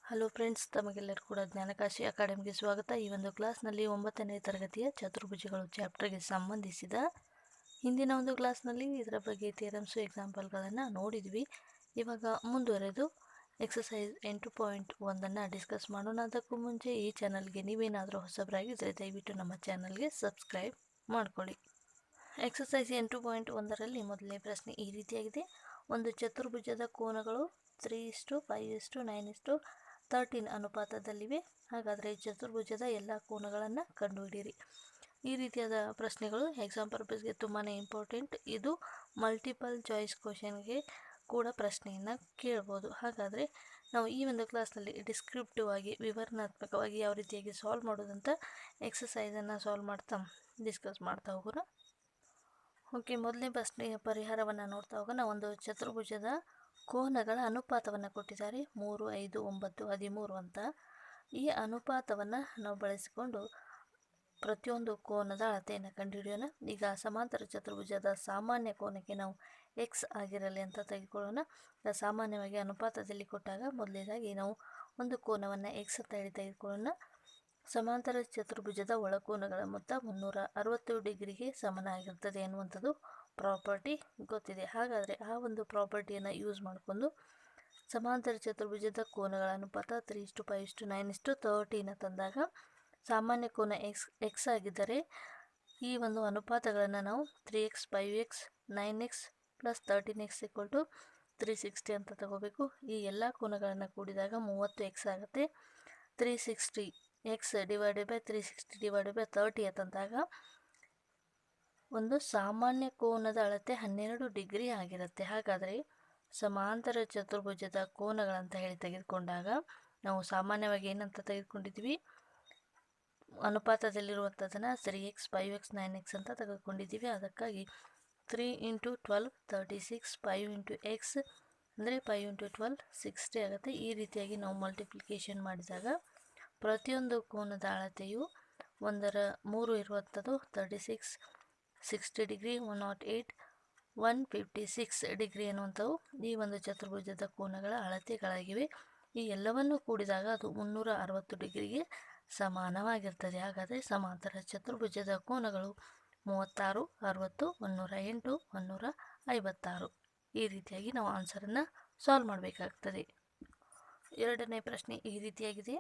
Hello friends, ತಮಗೆಲ್ಲರೂ ಕೂಡ ಜ್ಞಾನಕಾಶಿ ಅಕಾಡೆಮಿಗೆ ಸ್ವಾಗತ. ಈ ಒಂದು ಕ್ಲಾಸ್ನಲ್ಲಿ 9ನೇ ತರಗತಿಯ ಚತುರ್ಭುಜಗಳು ಚಾಪ್ಟರ್ಗೆ ಸಂಬಂಧಿಸಿದ ಹಿಂದಿನ ಒಂದು ಕ್ಲಾಸ್ನಲ್ಲಿ ಇದರ ಬಗ್ಗೆ ಥಿಯರಮ್ಸು ಎಕ್ಸಾಂಪಲ್ಗಳನ್ನು ನೋಡಿದ್ವಿ. ಇವಾಗ ಮುಂದುವರೆದು ಎಕ್ಸಸೈಸ್ 8.1 ಡಿಸ್ಕಸ್ ಮಾಡೋಣ. ಅದಕ್ಕೂ ಮುಂಚೆ ಈ ಚಾನಲ್ಗೆ ನೀವೇನಾದರೂ ಹೊಸಬರಾಗಿದ್ದರೆ ದಯವಿಟ್ಟು ನಮ್ಮ ಚಾನಲ್ಗೆ ಸಬ್ಸ್ಕ್ರೈಬ್ ಮಾಡ್ಕೊಳ್ಳಿ. ಎಕ್ಸಸೈಸ್ 8.1ರಲ್ಲಿ ಮೊದಲನೇ ಪ್ರಶ್ನೆ ಈ ರೀತಿಯಾಗಿದೆ. ಒಂದು ಚತುರ್ಭುಜದ ಕೋನಗಳು 3:5:9:13 ಅನುಪಾತದಲ್ಲಿವೆ. ಹಾಗಾದರೆ ಚತುರ್ಭುಜದ ಎಲ್ಲ ಕೋನಗಳನ್ನು ಕಂಡುಹಿಡಿಯಿರಿ. ಈ ರೀತಿಯಾದ ಪ್ರಶ್ನೆಗಳು ಎಕ್ಸಾಮ್ ಪರ್ಪಸ್ಗೆ ತುಂಬಾ ಇಂಪಾರ್ಟೆಂಟ್. ಇದು ಮಲ್ಟಿಪಲ್ ಚಾಯ್ಸ್ ಕ್ವಶನ್ಗೆ ಕೂಡ ಪ್ರಶ್ನೆಯನ್ನು ಕೇಳ್ಬೋದು. ಹಾಗಾದರೆ ನಾವು ಈ ಒಂದು ಕ್ಲಾಸ್ನಲ್ಲಿ ಡಿಸ್ಕ್ರಿಪ್ಟಿವ್ ಆಗಿ ವಿವರಣಾತ್ಮಕವಾಗಿ ಯಾವ ರೀತಿಯಾಗಿ ಸಾಲ್ವ್ ಮಾಡೋದಂತ ಎಕ್ಸಸೈಸನ್ನು ಸಾಲ್ವ್ ಮಾಡ್ತಾ ಡಿಸ್ಕಸ್ ಮಾಡ್ತಾ ಹೋಗೋಣ. ಓಕೆ, ಮೊದಲನೇ ಪ್ರಶ್ನೆಯ ಪರಿಹಾರವನ್ನು ನೋಡ್ತಾ ಹೋಗೋಣ. ಒಂದು ಚತುರ್ಭುಜದ ಕೋನಗಳ ಅನುಪಾತವನ್ನು ಕೊಟ್ಟಿದ್ದಾರೆ 3, 5, 9, 13 ಅಂತ. ಈ ಅನುಪಾತವನ್ನು ನಾವು ಬಳಸಿಕೊಂಡು ಪ್ರತಿಯೊಂದು ಕೋನದ ಅಳತೆಯನ್ನು ಕಂಡುಹಿಡಿಯೋಣ. ಈಗ ಸಮಾಂತರ ಚತುರ್ಭುಜದ ಸಾಮಾನ್ಯ ಕೋನಕ್ಕೆ ನಾವು ಎಕ್ಸ್ ಆಗಿರಲಿ ಅಂತ ತೆಗೆದುಕೊಳ್ಳೋಣ. ಸಾಮಾನ್ಯವಾಗಿ ಅನುಪಾತದಲ್ಲಿ ಕೊಟ್ಟಾಗ ಮೊದಲನೇದಾಗಿ ನಾವು ಒಂದು ಕೋನವನ್ನು ಎಕ್ಸ್ ಅಂತ ಹೇಳಿ ತೆಗೆದುಕೊಳ್ಳೋಣ. ಸಮಾಂತರ ಚತುರ್ಭುಜದ ಒಳಕೋನಗಳ ಮೊತ್ತ 360 ಡಿಗ್ರಿಗೆ ಸಮನಾಗಿರ್ತದೆ ಎನ್ನುವಂಥದ್ದು ಪ್ರಾಪರ್ಟಿ ಗೊತ್ತಿದೆ. ಹಾಗಾದರೆ ಆ ಒಂದು ಪ್ರಾಪರ್ಟಿಯನ್ನು ಯೂಸ್ ಮಾಡಿಕೊಂಡು ಸಮಾಂತರ ಚತುರ್ಭುಜದ ಕೋನಗಳ ಅನುಪಾತ 3:5:9:13 ತಂದಾಗ ಸಾಮಾನ್ಯ ಕೋನ ಎಕ್ಸ್ ಆಗಿದ್ದರೆ ಈ ಒಂದು ಅನುಪಾತಗಳನ್ನು ನಾವು 3x, 5x, 9x + 13x = 360 ಅಂತ ತಗೋಬೇಕು. ಈ ಎಲ್ಲ ಕೋನಗಳನ್ನು ಕೂಡಿದಾಗ 30x ಆಗುತ್ತೆ. 360x / 360/30 ತಂದಾಗ ಒಂದು ಸಾಮಾನ್ಯ ಕೋನದ ಅಳತೆ 12 ಡಿಗ್ರಿ ಆಗಿರುತ್ತೆ. ಹಾಗಾದರೆ ಸಮಾಂತರ ಚತುರ್ಭುಜದ ಕೋನಗಳಂತ ಹೇಳಿ ತೆಗೆದುಕೊಂಡಾಗ ನಾವು ಸಾಮಾನ್ಯವಾಗಿ ಏನಂತ ತೆಗೆದುಕೊಂಡಿದ್ವಿ, ಅನುಪಾತದಲ್ಲಿರುವಂಥದ್ದನ್ನು 3x, 5x, 9x ಅಂತ ತೆಗೆದುಕೊಂಡಿದ್ದೀವಿ. ಅದಕ್ಕಾಗಿ 3 × 12 36, 5 × x ಅಂದರೆ 5 × 12 60 ಆಗುತ್ತೆ. ಈ ರೀತಿಯಾಗಿ ನಾವು ಮಲ್ಟಿಪ್ಲಿಕೇಶನ್ ಮಾಡಿದಾಗ ಪ್ರತಿಯೊಂದು ಕೋನದ ಅಳತೆಯು 3 ಇರುವಂಥದ್ದು 36, 60 ಡಿಗ್ರಿ, 108, 156 ಡಿಗ್ರಿ ಅನ್ನುವಂಥವು ಈ ಒಂದು ಚತುರ್ಭುಜದ ಕೋನಗಳ ಅಳತೆಗಳಾಗಿವೆ. ಈ ಎಲ್ಲವನ್ನು ಕೂಡಿದಾಗ ಅದು 360 ಡಿಗ್ರಿಗೆ ಸಮಾನವಾಗಿರ್ತದೆ. ಹಾಗಾದರೆ ಸಮಾಂತರ ಚತುರ್ಭುಜದ ಕೋನಗಳು 36, 60, 108, 156. ಈ ರೀತಿಯಾಗಿ ನಾವು ಆನ್ಸರನ್ನು ಸಾಲ್ವ್ ಮಾಡಬೇಕಾಗ್ತದೆ. ಎರಡನೇ ಪ್ರಶ್ನೆ ಈ ರೀತಿಯಾಗಿದೆ.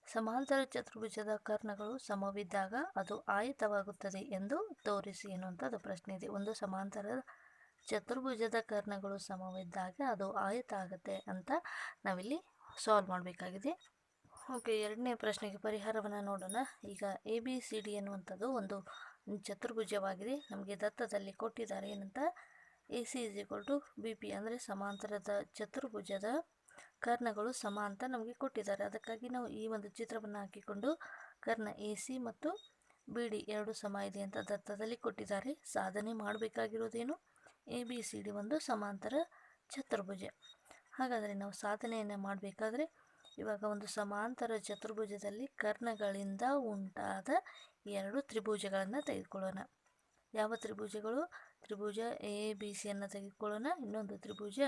ಸಮಾಂತರ ಚತುರ್ಭುಜದ ಕರ್ಣಗಳು ಸಮವಿದ್ದಾಗ ಅದು ಆಯತವಾಗುತ್ತದೆ ಎಂದು ತೋರಿಸಿ ಎನ್ನುವಂಥದ್ದು ಪ್ರಶ್ನೆ ಇದೆ. ಒಂದು ಸಮಾಂತರ ಚತುರ್ಭುಜದ ಕರ್ಣಗಳು ಸಮವಿದ್ದಾಗ ಅದು ಆಯತ ಆಗುತ್ತೆ ಅಂತ ನಾವಿಲ್ಲಿ ಸಾಲ್ವ್ ಮಾಡಬೇಕಾಗಿದೆ. ಓಕೆ, ಎರಡನೇ ಪ್ರಶ್ನೆಗೆ ಪರಿಹಾರವನ್ನು ನೋಡೋಣ. ಈಗ ABCD ಎನ್ನುವಂಥದ್ದು ಒಂದು ಚತುರ್ಭುಜವಾಗಿದೆ. ನಮಗೆ ದತ್ತದಲ್ಲಿ ಕೊಟ್ಟಿದ್ದಾರೆ ಏನಂತ, AC = BP ಅಂದರೆ ಸಮಾಂತರದ ಚತುರ್ಭುಜದ ಕರ್ಣಗಳು ಸಮ ಅಂತ ನಮಗೆ ಕೊಟ್ಟಿದ್ದಾರೆ. ಅದಕ್ಕಾಗಿ ನಾವು ಈ ಒಂದು ಚಿತ್ರವನ್ನು ಹಾಕಿಕೊಂಡು ಕರ್ಣ AC ಮತ್ತು BD ಎರಡು ಸಮ ಇದೆ ಅಂತ ದತ್ತದಲ್ಲಿ ಕೊಟ್ಟಿದ್ದಾರೆ. ಸಾಧನೆ ಮಾಡಬೇಕಾಗಿರೋದೇನು, ABCD ಒಂದು ಸಮಾಂತರ ಚತುರ್ಭುಜ. ಹಾಗಾದರೆ ನಾವು ಸಾಧನೆಯನ್ನು ಮಾಡಬೇಕಾದ್ರೆ ಇವಾಗ ಒಂದು ಸಮಾಂತರ ಚತುರ್ಭುಜದಲ್ಲಿ ಕರ್ಣಗಳಿಂದ ಉಂಟಾದ ಎರಡು ತ್ರಿಭುಜಗಳನ್ನು ತೆಗೆದುಕೊಳ್ಳೋಣ. ಯಾವ ತ್ರಿಭುಜಗಳು? ತ್ರಿಭುಜ ABCಯನ್ನು ತೆಗೆದುಕೊಳ್ಳೋಣ. ಇನ್ನೊಂದು ತ್ರಿಭುಜ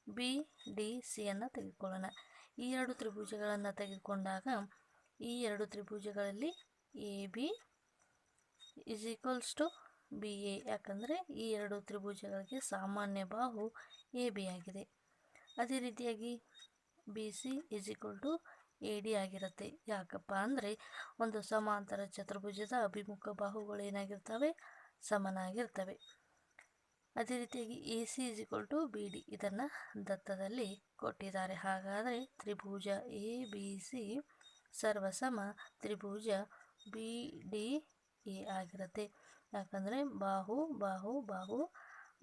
BDCಯನ್ನು ತೆಗೆದುಕೊಳ್ಳೋಣ. ಈ ಎರಡು ತ್ರಿಭುಜಗಳನ್ನು ತೆಗೆದುಕೊಂಡಾಗ ಈ ಎರಡು ತ್ರಿಭುಜಗಳಲ್ಲಿ AB = BA, ಯಾಕಂದರೆ ಈ ಎರಡು ತ್ರಿಭುಜಗಳಿಗೆ ಸಾಮಾನ್ಯ ಬಾಹು AB ಆಗಿದೆ. ಅದೇ ರೀತಿಯಾಗಿ BC = AD ಆಗಿರುತ್ತೆ. ಯಾಕಪ್ಪ ಅಂದರೆ ಒಂದು ಸಮಾಂತರ ಚತುರ್ಭುಜದ ಅಭಿಮುಖ ಬಾಹುಗಳು ಏನಾಗಿರ್ತವೆ, ಸಮನಾಗಿರ್ತವೆ. ಅದೇ ರೀತಿಯಾಗಿ AC = BD ಇದನ್ನು ದತ್ತದಲ್ಲಿ ಕೊಟ್ಟಿದ್ದಾರೆ. ಹಾಗಾದರೆ ತ್ರಿಭುಜ ABC ಸರ್ವಸಮ ತ್ರಿಭುಜ BDA ಆಗಿರುತ್ತೆ. ಯಾಕಂದರೆ ಬಾಹು ಬಾಹು ಬಾಹು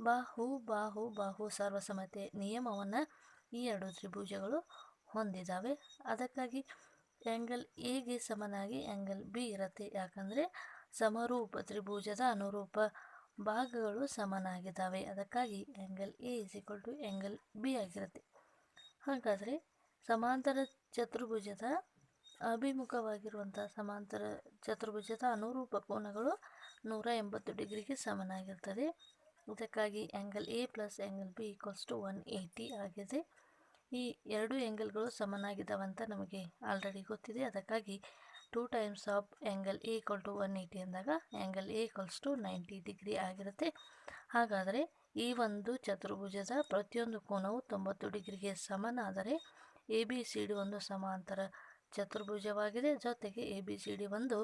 ಬಾಹು ಬಾಹು ಬಾಹು ಸರ್ವಸಮತೆ ನಿಯಮವನ್ನು ಈ ಎರಡು ತ್ರಿಭುಜಗಳು ಹೊಂದಿದ್ದಾವೆ. ಅದಕ್ಕಾಗಿ ಆ್ಯಂಗಲ್ ಎಗೆ ಸಮನಾಗಿ ಆ್ಯಂಗಲ್ B ಇರುತ್ತೆ. ಯಾಕಂದರೆ ಸಮರೂಪ ತ್ರಿಭುಜದ ಅನುರೂಪ ಭಾಗಗಳು ಸಮನಾಗಿದ್ದಾವೆ. ಅದಕ್ಕಾಗಿ ಆ್ಯಂಗಲ್ A = ಆ್ಯಂಗಲ್ B ಆಗಿರುತ್ತೆ. ಹಾಗಾದರೆ ಸಮಾಂತರ ಚತುರ್ಭುಜದ ಅಭಿಮುಖವಾಗಿರುವಂಥ ಸಮಾಂತರ ಚತುರ್ಭುಜದ ಅನುರೂಪ ಕೋನಗಳು 180 ಡಿಗ್ರಿಗೆ ಸಮನಾಗಿರ್ತದೆ. ಇದಕ್ಕಾಗಿ ಆ್ಯಂಗಲ್ A + ಆ್ಯಂಗಲ್ B = 180 ಆಗಿದೆ. ಈ ಎರಡು ಆ್ಯಂಗಲ್ಗಳು ಸಮನಾಗಿದ್ದಾವೆ ಅಂತ ನಮಗೆ ಆಲ್ರೆಡಿ ಗೊತ್ತಿದೆ. ಅದಕ್ಕಾಗಿ 2 times of angle A equal to 180 ಅಂದಾಗ angle A equals to 90 degree ಆಗಿರುತ್ತೆ. ಹಾಗಾದರೆ ಈ ಒಂದು ಚತುರ್ಭುಜದ ಪ್ರತಿಯೊಂದು ಕೋನವು 90 ಡಿಗ್ರಿಗೆ ಸಮನಾದರೆ ಎ ಬಿ ಸಿ ಡಿ ಒಂದು ಸಮಾಂತರ ಚತುರ್ಭುಜವಾಗಿದೆ, ಜೊತೆಗೆ ಎ ಬಿ ಸಿ ಡಿ ಒಂದು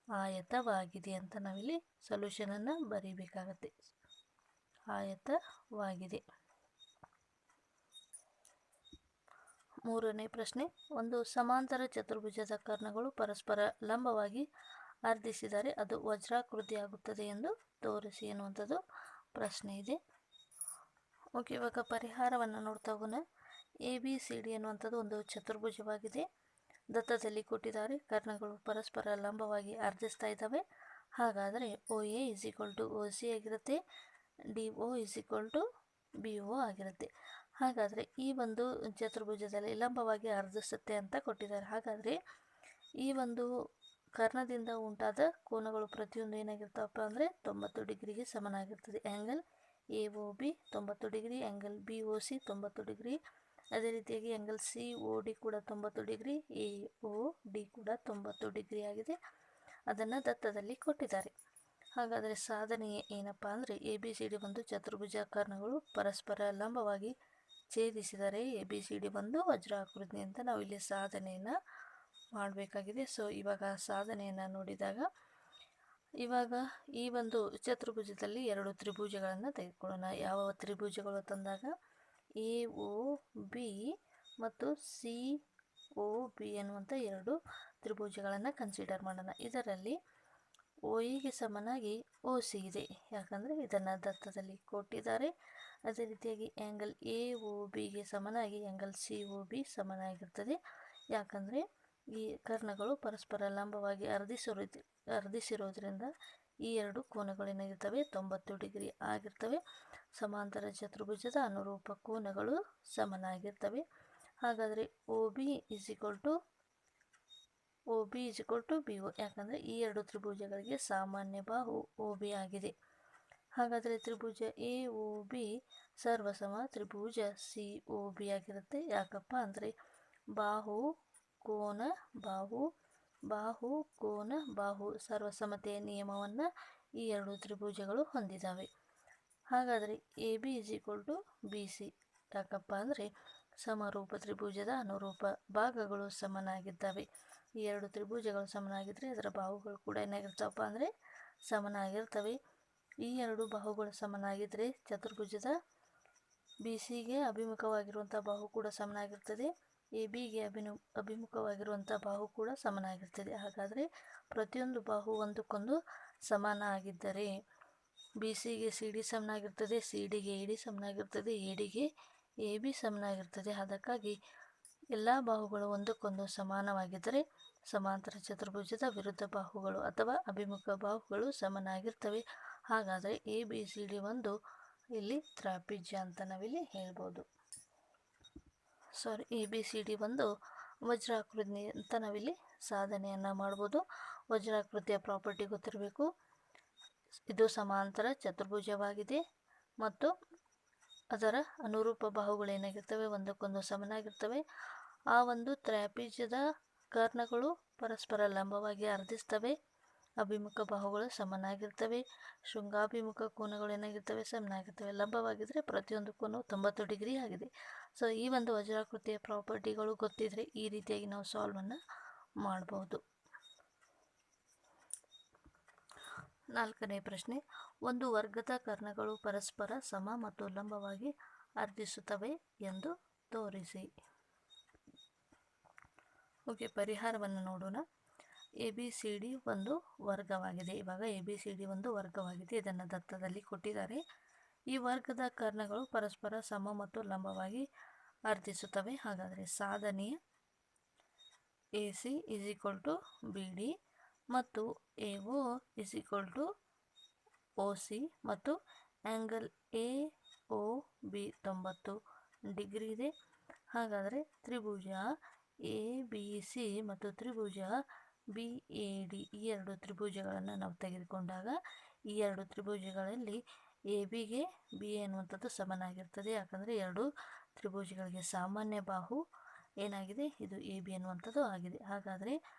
ಆಯತವಾಗಿದೆ ಅಂತ ನಾವಿಲ್ಲಿ ಸೊಲ್ಯೂಷನನ್ನು ಬರೀಬೇಕಾಗತ್ತೆ. ಆಯತವಾಗಿದೆ. ಮೂರನೇ ಪ್ರಶ್ನೆ, ಒಂದು ಸಮಾಂತರ ಚತುರ್ಭುಜದ ಕರ್ಣಗಳು ಪರಸ್ಪರ ಲಂಬವಾಗಿ ಅರ್ಧಿಸಿದರೆ ಅದು ವಜ್ರಾಕೃತಿಯಾಗುತ್ತದೆ ಎಂದು ತೋರಿಸಿ ಎನ್ನುವಂಥದ್ದು ಪ್ರಶ್ನೆ ಇದೆ. ಓಕೆ, ಇವಾಗ ಪರಿಹಾರವನ್ನು ನೋಡ್ತಾ ಹೋಗೋಣ. ಎ ಬಿ ಸಿ ಡಿ ಎನ್ನುವಂಥದ್ದು ಒಂದು ಚತುರ್ಭುಜವಾಗಿದೆ. ದತ್ತದಲ್ಲಿ ಕೊಟ್ಟಿದ್ದಾರೆ, ಕರ್ಣಗಳು ಪರಸ್ಪರ ಲಂಬವಾಗಿ ಅರ್ಧಿಸ್ತಾ ಇದ್ದಾವೆ. ಹಾಗಾದರೆ O A is equal to O C ಆಗಿರುತ್ತೆ, D O is equal to B O ಆಗಿರುತ್ತೆ. ಹಾಗಾದರೆ ಈ ಒಂದು ಚತುರ್ಭುಜದಲ್ಲಿ ಲಂಬವಾಗಿ ಅರ್ಧಿಸುತ್ತೆ ಅಂತ ಕೊಟ್ಟಿದ್ದಾರೆ. ಹಾಗಾದರೆ ಈ ಒಂದು ಕರ್ಣದಿಂದ ಉಂಟಾದ ಕೋನಗಳು ಪ್ರತಿಯೊಂದು ಏನಾಗಿರ್ತಾವಪ್ಪ ಅಂದರೆ 90 ಡಿಗ್ರಿಗೆ ಸಮನಾಗಿರ್ತದೆ. Angle A O B 90 degree, angle B O C 90 degree, ಅದೇ ರೀತಿಯಾಗಿ ಆ್ಯಂಗಲ್ ಸಿ ಒ ಡಿ ಕೂಡ 90 ಡಿಗ್ರಿ, ಎ ಒ ಡಿ ಕೂಡ 90 ಡಿಗ್ರಿ ಆಗಿದೆ. ಅದನ್ನು ದತ್ತದಲ್ಲಿ ಕೊಟ್ಟಿದ್ದಾರೆ. ಹಾಗಾದರೆ ಸಾಧನೆ ಏನಪ್ಪ ಅಂದರೆ ಎ ಬಿ ಸಿ ಡಿ ಒಂದು ಚತುರ್ಭುಜ ಕರ್ಣಗಳು ಪರಸ್ಪರ ಲಂಬವಾಗಿ ಛೇದಿಸಿದರೆ ಎ ಬಿ ಸಿ ಡಿ ಒಂದು ವಜ್ರಾಕೃತಿ ಅಂತ ನಾವು ಇಲ್ಲಿ ಸಾಧನೆಯನ್ನು ಮಾಡಬೇಕಾಗಿದೆ. ಸೊ ಇವಾಗ ಸಾಧನೆಯನ್ನು ನೋಡಿದಾಗ ಇವಾಗ ಈ ಒಂದು ಚತುರ್ಭುಜದಲ್ಲಿ ಎರಡು ತ್ರಿಭುಜಗಳನ್ನು ತೆಗೆದುಕೊಳ್ಳೋಣ. ಯಾವ ತ್ರಿಭುಜಗಳು ತಂದಾಗ ಎ ಒ ಬಿ ಮತ್ತು ಸಿ ಒ ಬಿ ಎನ್ನುವಂಥ ಎರಡು ತ್ರಿಭುಜಗಳನ್ನು ಕನ್ಸಿಡರ್ ಮಾಡೋಣ. ಇದರಲ್ಲಿ ಒ ಇಗೆ ಸಮನಾಗಿ ಒ ಸಿ ಇದೆ, ಯಾಕಂದರೆ ಇದನ್ನು ದತ್ತದಲ್ಲಿ ಕೊಟ್ಟಿದ್ದಾರೆ. ಅದೇ ರೀತಿಯಾಗಿ ಆ್ಯಂಗಲ್ ಎ ಒ ಬಿಗೆ ಸಮನಾಗಿ ಆ್ಯಂಗಲ್ ಸಿ ಒ ಬಿ ಸಮನಾಗಿರ್ತದೆ, ಯಾಕಂದರೆ ಈ ಕರ್ಣಗಳು ಪರಸ್ಪರ ಲಂಬವಾಗಿ ಅರ್ಧಿಸಿರೋದ್ರಿಂದ ಈ ಎರಡು ಕೋನಗಳು ಏನಾಗಿರ್ತವೆ 90 ಡಿಗ್ರಿ ಆಗಿರ್ತವೆ. ಸಮಾಂತರ ಚತುರ್ಭುಜದ ಅನುರೂಪ ಕೋನಗಳು ಸಮನಾಗಿರ್ತವೆ. ಹಾಗಾದರೆ O B is equal to B O, ಯಾಕಂದರೆ ಈ ಎರಡು ತ್ರಿಭುಜಗಳಿಗೆ ಸಾಮಾನ್ಯ ಬಾಹು ಒ ಬಿ ಆಗಿದೆ. ಹಾಗಾದರೆ ತ್ರಿಭುಜ ಎ ಒ ಬಿ ಸರ್ವಸಮ ತ್ರಿಭುಜ ಸಿ ಒ ಬಿ ಆಗಿರುತ್ತೆ. ಯಾಕಪ್ಪ ಅಂದರೆ ಬಾಹು ಕೋನ ಸರ್ವಸಮತೆಯ ನಿಯಮವನ್ನು ಈ ಎರಡು ತ್ರಿಭುಜಗಳು ಹೊಂದಿದ್ದಾವೆ. ಹಾಗಾದರೆ A B is equal to B C, ಯಾಕಪ್ಪ ಅಂದರೆ ಸಮರೂಪ ತ್ರಿಭುಜದ ಅನುರೂಪ ಭಾಗಗಳು ಸಮನಾಗಿದ್ದಾವೆ. ಈ ಎರಡು ತ್ರಿಭುಜಗಳು ಸಮನಾಗಿದ್ದರೆ ಅದರ ಬಾಹುಗಳು ಕೂಡ ಏನಾಗಿರ್ತಾವಪ್ಪ ಅಂದರೆ ಸಮನಾಗಿರ್ತವೆ. ಈ ಎರಡು ಬಾಹುಗಳು ಸಮನಾಗಿದ್ದರೆ ಚತುರ್ಭುಜದ ಬಿ ಸಿಗೆ ಅಭಿಮುಖವಾಗಿರುವಂಥ ಬಾಹು ಕೂಡ ಸಮನಾಗಿರ್ತದೆ, ಎ ಬಿಗೆ ಅಭಿಮುಖವಾಗಿರುವಂಥ ಬಾಹು ಕೂಡ ಸಮನಾಗಿರ್ತದೆ. ಹಾಗಾದರೆ ಪ್ರತಿಯೊಂದು ಬಾಹು ಒಂದಕ್ಕೊಂದು ಸಮಾನ ಆಗಿದ್ದರೆ ಬಿ ಸಿಗೆ ಸಿ ಡಿ ಸಮನಾಗಿರ್ತದೆ, ಸಿ ಡಿಗೆ ಎ ಡಿ ಸಮನಾಗಿರ್ತದೆ, ಎ ಡಿಗೆ ಎ ಬಿ ಸಮನಾಗಿರ್ತದೆ. ಅದಕ್ಕಾಗಿ ಎಲ್ಲ ಬಾಹುಗಳು ಒಂದಕ್ಕೊಂದು ಸಮಾನವಾಗಿದ್ದರೆ ಸಮಾಂತರ ಚತುರ್ಭುಜದ ವಿರುದ್ಧ ಬಾಹುಗಳು ಅಥವಾ ಅಭಿಮುಖ ಬಾಹುಗಳು ಸಮನಾಗಿರ್ತವೆ. ಹಾಗಾದರೆ ಎ ಬಿ ಸಿ ಡಿ ಒಂದು ಇಲ್ಲಿ ತ್ರಾಪಿಜ್ಯ ಅಂತ ನಾವಿಲ್ಲಿ ಹೇಳ್ಬೋದು. ಎ ಬಿ ಸಿ ಡಿ ಒಂದು ವಜ್ರಾಕೃತಿ ಅಂತ ನಾವಿಲ್ಲಿ ಸಾಧನೆಯನ್ನು ಮಾಡ್ಬೋದು. ವಜ್ರಾಕೃತಿಯ ಪ್ರಾಪರ್ಟಿ ಗೊತ್ತಿರಬೇಕು. ಇದು ಸಮಾಂತರ ಚತುರ್ಭುಜವಾಗಿದೆ ಮತ್ತು ಅದರ ಅನುರೂಪ ಬಾಹುಗಳು ಏನಾಗಿರ್ತವೆ ಒಂದಕ್ಕೊಂದು ಸಮನಾಗಿರ್ತವೆ. ಆ ಒಂದು ತ್ರಾಪಿಜ್ಯದ ಕರ್ಣಗಳು ಪರಸ್ಪರ ಲಂಬವಾಗಿ ಅರ್ಧಿಸ್ತವೆ, ಅಭಿಮುಖ ಬಾಹುಗಳು ಸಮನಾಗಿರ್ತವೆ, ಶೃಂಗಾಭಿಮುಖ ಕೋನಗಳು ಏನಾಗಿರ್ತವೆ ಸಮನಾಗಿರ್ತವೆ. ಲಂಬವಾಗಿದ್ದರೆ ಪ್ರತಿಯೊಂದು ಕೋನವು 90 ಡಿಗ್ರಿ ಆಗಿದೆ. ಸೊ ಈ ಒಂದು ವಜ್ರಾಕೃತಿಯ ಪ್ರಾಪರ್ಟಿಗಳು ಗೊತ್ತಿದ್ರೆ ಈ ರೀತಿಯಾಗಿ ನಾವು ಸಾಲ್ವನ್ನು ಮಾಡ್ಬೋದು. ನಾಲ್ಕನೇ ಪ್ರಶ್ನೆ, ಒಂದು ವರ್ಗದ ಕರ್ಣಗಳು ಪರಸ್ಪರ ಸಮ ಮತ್ತು ಲಂಬವಾಗಿ ಅರ್ಧಿಸುತ್ತವೆ ಎಂದು ತೋರಿಸಿ. ಓಕೆ, ಪರಿಹಾರವನ್ನು ನೋಡೋಣ. ಎ ಬಿ ಸಿ ಡಿ ಒಂದು ವರ್ಗವಾಗಿದೆ. ಇವಾಗ ಎ ಬಿ ಸಿ ಡಿ ಒಂದು ವರ್ಗವಾಗಿದೆ, ಇದನ್ನು ದತ್ತದಲ್ಲಿ ಕೊಟ್ಟಿದ್ದಾರೆ. ಈ ವರ್ಗದ ಕರ್ಣಗಳು ಪರಸ್ಪರ ಸಮ ಮತ್ತು ಲಂಬವಾಗಿ ಅರ್ಧಿಸುತ್ತವೆ. ಹಾಗಾದರೆ ಸಾಧನೆಯ A C is equal to B D ಮತ್ತು A O is equal to O C ಮತ್ತು angle A O B 90 degree ಇದೆ. ಹಾಗಾದರೆ ತ್ರಿಭುಜ ಎ ಬಿ ಸಿ ಮತ್ತು ತ್ರಿಭುಜ ಬಿ ಎ ಡಿ ಈ ಎರಡು ತ್ರಿಭುಜಗಳನ್ನು ನಾವು ತೆಗೆದುಕೊಂಡಾಗ ಈ ಎರಡು ತ್ರಿಭುಜಗಳಲ್ಲಿ ಎ ಬಿಗೆ ಬಿ ಎ ಅನ್ನುವಂಥದ್ದು ಸಮನಾಗಿರ್ತದೆ, ಯಾಕಂದರೆ ಎರಡು ತ್ರಿಭುಜಗಳಿಗೆ ಸಾಮಾನ್ಯ ಬಾಹು ಏನಾಗಿದೆ, ಇದು ಎ ಬಿ ಅನ್ನುವಂಥದ್ದು ಆಗಿದೆ. ಹಾಗಾದರೆ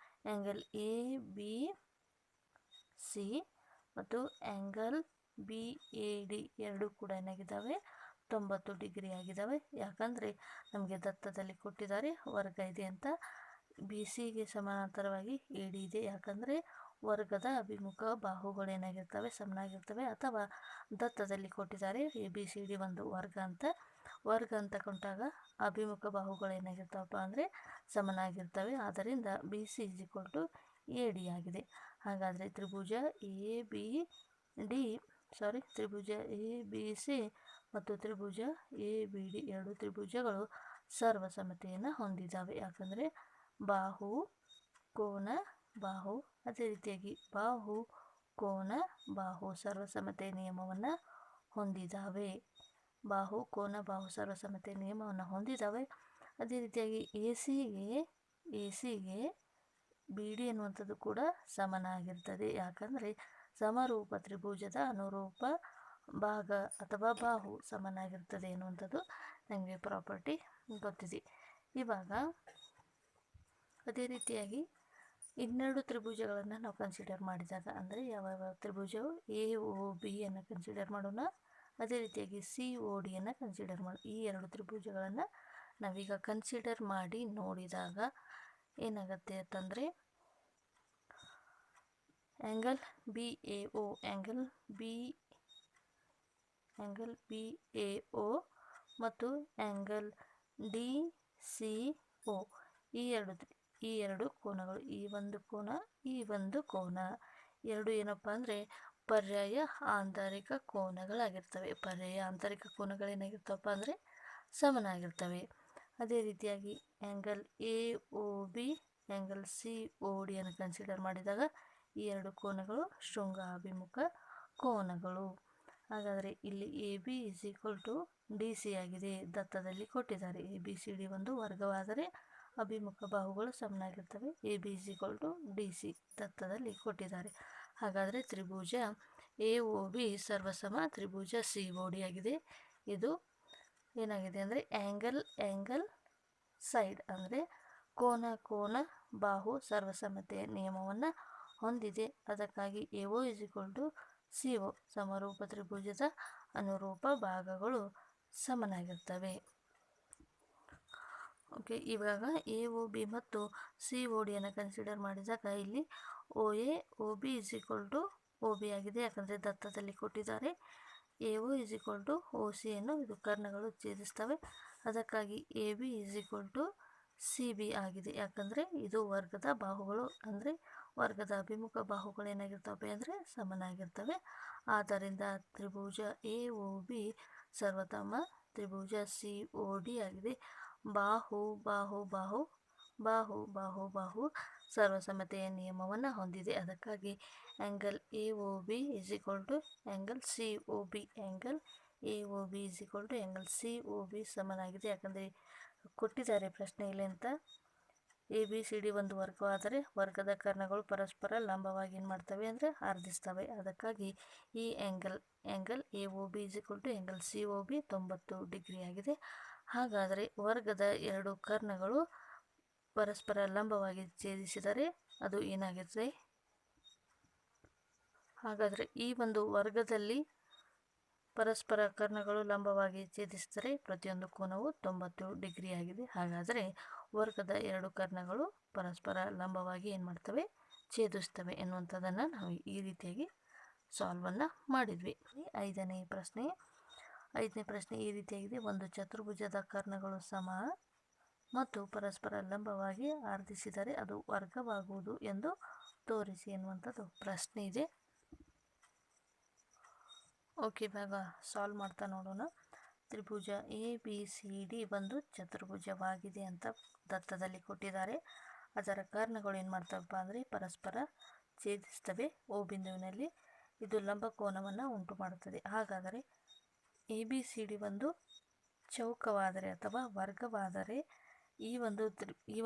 ಆ್ಯಂಗಲ್ ಎ ಬಿ ಸಿ ಮತ್ತು ಆ್ಯಂಗಲ್ ಬಿ ಎ ಡಿ ಎರಡೂ ಕೂಡ ಏನಾಗಿದ್ದಾವೆ, 90 ಡಿಗ್ರಿ ಆಗಿದ್ದಾವೆ. ಯಾಕಂದರೆ ನಮಗೆ ದತ್ತದಲ್ಲಿ ಕೊಟ್ಟಿದ್ದಾರೆ ವರ್ಗ ಇದೆ ಅಂತ. ಬಿ ಸಿಗೆ ಸಮಾನಾಂತರವಾಗಿ ಎ ಡಿ ಇದೆ, ಯಾಕಂದರೆ ವರ್ಗದ ಅಭಿಮುಖ ಬಾಹುಗಳು ಏನಾಗಿರ್ತವೆ, ಸಮನಾಗಿರ್ತವೆ. ಅಥವಾ ದತ್ತದಲ್ಲಿ ಕೊಟ್ಟಿದ್ದಾರೆ ಎ ಬಿ ಸಿ ಡಿ ಒಂದು ವರ್ಗ ಅಂತ. ವರ್ಗ ಅಂತ ಕೊಂಡಾಗ ಅಭಿಮುಖ ಬಾಹುಗಳು ಏನಾಗಿರ್ತಾವಪ್ಪ ಅಂದರೆ ಸಮನಾಗಿರ್ತವೆ. ಆದ್ದರಿಂದ B C is equal to A D ಆಗಿದೆ. ಹಾಗಾದರೆ ತ್ರಿಭುಜ ಎ ಬಿ ಸಿ ಮತ್ತು ತ್ರಿಭುಜ ಎ ಬಿ ಡಿ ಎರಡು ತ್ರಿಭುಜಗಳು ಸರ್ವಸಮತೆಯನ್ನು ಹೊಂದಿದ್ದಾವೆ. ಯಾಕಂದರೆ ಬಾಹು ಕೋನ ಬಾಹು, ಅದೇ ರೀತಿಯಾಗಿ ಬಾಹು ಕೋನ ಬಾಹು ಸರ್ವಸಮತೆಯ ನಿಯಮವನ್ನು ಹೊಂದಿದ್ದಾವೆ. ಬಾಹು ಕೋನ ಬಾಹು ಸರ್ವಸಮತೆಯ ನಿಯಮವನ್ನು ಹೊಂದಿದ್ದಾವೆ. ಅದೇ ರೀತಿಯಾಗಿ ಎ ಸಿಗೆ ಬಿ ಡಿ ಎನ್ನುವಂಥದ್ದು ಕೂಡ ಸಮನಾಗಿರ್ತದೆ. ಯಾಕಂದರೆ ಸಮರೂಪ ತ್ರಿಭುಜದ ಅನುರೂಪ ಭಾಗ ಅಥವಾ ಬಾಹು ಸಮನಾಗಿರ್ತದೆ ಎನ್ನುವಂಥದ್ದು ನಮಗೆ ಪ್ರಾಪರ್ಟಿ ಗೊತ್ತಿದೆ. ಇವಾಗ ಅದೇ ರೀತಿಯಾಗಿ ಇನ್ನೆರಡು ತ್ರಿಭುಜಗಳನ್ನು ನಾವು ಕನ್ಸಿಡರ್ ಮಾಡಿದಾಗ, ಅಂದರೆ ಯಾವ ತ್ರಿಭುಜವು ಎ ಒ ಬಿಯನ್ನು ಕನ್ಸಿಡರ್ ಮಾಡೋಣ, ಅದೇ ರೀತಿಯಾಗಿ ಸಿ ಒ ಡಿಯನ್ನು ಕನ್ಸಿಡರ್ ಮಾಡಿ. ಈ ಎರಡು ತ್ರಿಭುಜಗಳನ್ನು ನಾವೀಗ ಕನ್ಸಿಡರ್ ಮಾಡಿ ನೋಡಿದಾಗ ಏನಾಗುತ್ತೆ ಅಂತಂದರೆ ಆ್ಯಂಗಲ್ ಬಿ ಎ ಒ ಮತ್ತು ಆ್ಯಂಗಲ್ ಡಿ ಸಿ ಒ ಈ ಎರಡು ಕೋನಗಳು, ಈ ಒಂದು ಕೋನ ಎರಡು ಏನಪ್ಪ ಅಂದರೆ ಪರ್ಯಾಯ ಆಂತರಿಕ ಕೋನಗಳಾಗಿರ್ತವೆ. ಪರ್ಯಾಯ ಆಂತರಿಕ ಕೋನಗಳೇನಾಗಿರ್ತವಪ್ಪ ಅಂದರೆ ಸಮನಾಗಿರ್ತವೆ. ಅದೇ ರೀತಿಯಾಗಿ angle A O B angle C O ಡಿಯನ್ನು ಕನ್ಸಿಡರ್ ಮಾಡಿದಾಗ ಈ ಎರಡು ಕೋನಗಳು ಶೃಂಗ ಅಭಿಮುಖ ಕೋನಗಳು. ಹಾಗಾದರೆ ಇಲ್ಲಿ A B is equal to D C ಆಗಿದೆ. ದತ್ತದಲ್ಲಿ ಕೊಟ್ಟಿದ್ದಾರೆ ಎ ಬಿ ಸಿ ಡಿ ಒಂದು ವರ್ಗವಾದರೆ ಅಭಿಮುಖ ಬಾಹುಗಳು ಸಮನಾಗಿರ್ತವೆ. A B is equal to D C ದತ್ತದಲ್ಲಿ ಕೊಟ್ಟಿದ್ದಾರೆ. ಹಾಗಾದರೆ ತ್ರಿಭುಜ ಎ ಒ ಬಿ ಸರ್ವಸಮ ತ್ರಿಭುಜ ಸಿ ಒ ಡಿ ಆಗಿದೆ. ಇದು ಏನಾಗಿದೆ ಅಂದರೆ ಆ್ಯಂಗಲ್ ಸೈಡ್ ಅಂದರೆ ಕೋನ ಬಾಹು ಸರ್ವಸಮತೆಯ ನಿಯಮವನ್ನು ಹೊಂದಿದೆ. ಅದಕ್ಕಾಗಿ A O is equal to C O ಸಮರೂಪ ತ್ರಿಭುಜದ ಅನುರೂಪ ಭಾಗಗಳು ಸಮನಾಗಿರ್ತವೆ. ಓಕೆ, ಇವಾಗ ಎ ಒ ಬಿ ಮತ್ತು ಸಿ ಒ ಡಿಯನ್ನು ಕನ್ಸಿಡರ್ ಮಾಡಿದಾಗ ಇಲ್ಲಿ O A O B is equal to O B ಆಗಿದೆ. ಯಾಕಂದರೆ ದತ್ತದಲ್ಲಿ ಕೊಟ್ಟಿದ್ದಾರೆ. A O is equal to O ಸಿಯನ್ನು ಇದು ಕರ್ಣಗಳು ಛೇದಿಸ್ತವೆ. ಅದಕ್ಕಾಗಿ A B is equal to C B ಆಗಿದೆ. ಯಾಕಂದರೆ ಇದು ವರ್ಗದ ಬಾಹುಗಳು, ಅಂದರೆ ವರ್ಗದ ಅಭಿಮುಖ ಬಾಹುಗಳು ಏನಾಗಿರ್ತವೆ ಅಂದರೆ ಸಮನಾಗಿರ್ತವೆ. ಆದ್ದರಿಂದ ತ್ರಿಭುಜ ಎ ಒ ಬಿ ಸರ್ವತಮ ತ್ರಿಭುಜ ಸಿ ಒ ಡಿ ಆಗಿದೆ. ಬಾಹು ಬಾಹು ಬಾಹು ಬಾಹು ಬಾಹು ಬಾಹು ಸರ್ವಸಮತೆಯ ನಿಯಮವನ್ನು ಹೊಂದಿದೆ. ಅದಕ್ಕಾಗಿ angle A O B is equal to angle C O B angle A O B is equal to angle C O B ಸಮನಾಗಿದೆ. ಯಾಕಂದರೆ ಕೊಟ್ಟಿದ್ದಾರೆ ಪ್ರಶ್ನೆಯಲ್ಲಿ ಅಂತ ಎ ಬಿ ಸಿ ಡಿ ಒಂದು ವರ್ಗವಾದರೆ ವರ್ಗದ ಕರ್ಣಗಳು ಪರಸ್ಪರ ಲಂಬವಾಗಿ ಏನು ಮಾಡ್ತವೆ ಅಂದರೆ ಆರ್ಧಿಸ್ತವೆ. ಅದಕ್ಕಾಗಿ ಈ angle A O B is equal to angle C O B 90 degree ಆಗಿದೆ. ಹಾಗಾದರೆ ವರ್ಗದ ಎರಡು ಕರ್ಣಗಳು ಪರಸ್ಪರ ಲಂಬವಾಗಿ ಛೇದಿಸಿದರೆ ಅದು ಏನಾಗುತ್ತೆ? ಹಾಗಾದರೆ ಈ ಒಂದು ವರ್ಗದಲ್ಲಿ ಪರಸ್ಪರ ಕರ್ಣಗಳು ಲಂಬವಾಗಿ ಛೇದಿಸಿದರೆ ಪ್ರತಿಯೊಂದು ಕೋನವು 90 ಡಿಗ್ರಿ ಆಗಿದೆ. ಹಾಗಾದರೆ ವರ್ಗದ ಎರಡು ಕರ್ಣಗಳು ಪರಸ್ಪರ ಲಂಬವಾಗಿ ಏನು ಮಾಡ್ತವೆ? ಛೇದಿಸ್ತವೆ ಎನ್ನುವಂಥದ್ದನ್ನು ನಾವು ಈ ರೀತಿಯಾಗಿ ಸಾಲ್ವನ್ನು ಮಾಡಿದ್ವಿ. ಐದನೇ ಪ್ರಶ್ನೆ ಈ ರೀತಿಯಾಗಿದೆ. ಒಂದು ಚತುರ್ಭುಜದ ಕರ್ಣಗಳು ಸಮ ಮತ್ತು ಪರಸ್ಪರ ಲಂಬವಾಗಿ ಆರ್ಧಿಸಿದರೆ ಅದು ವರ್ಗವಾಗುವುದು ಎಂದು ತೋರಿಸಿ ಎನ್ನುವಂಥದ್ದು ಪ್ರಶ್ನೆ ಇದೆ. ಓಕೆ, ಇವಾಗ ಸಾಲ್ವ್ ಮಾಡ್ತಾ ನೋಡೋಣ. ತ್ರಿಭುಜ ಎ ಬಿ ಸಿ ಡಿ ಒಂದು ಚತುರ್ಭುಜವಾಗಿದೆ ಅಂತ ದತ್ತದಲ್ಲಿ ಕೊಟ್ಟಿದ್ದಾರೆ. ಅದರ ಕರ್ಣಗಳು ಏನು ಮಾಡ್ತವಪ್ಪ ಅಂದರೆ ಪರಸ್ಪರ ಛೇದಿಸ್ತವೆ ಓ ಬಿಂದುವಿನಲ್ಲಿ. ಇದು ಲಂಬ ಕೋನವನ್ನು ಉಂಟು ಮಾಡುತ್ತದೆ. ಹಾಗಾದರೆ ಎ ಬಿ ಸಿ ಡಿ ಒಂದು ಚೌಕವಾದರೆ ಅಥವಾ ವರ್ಗವಾದರೆ ಈ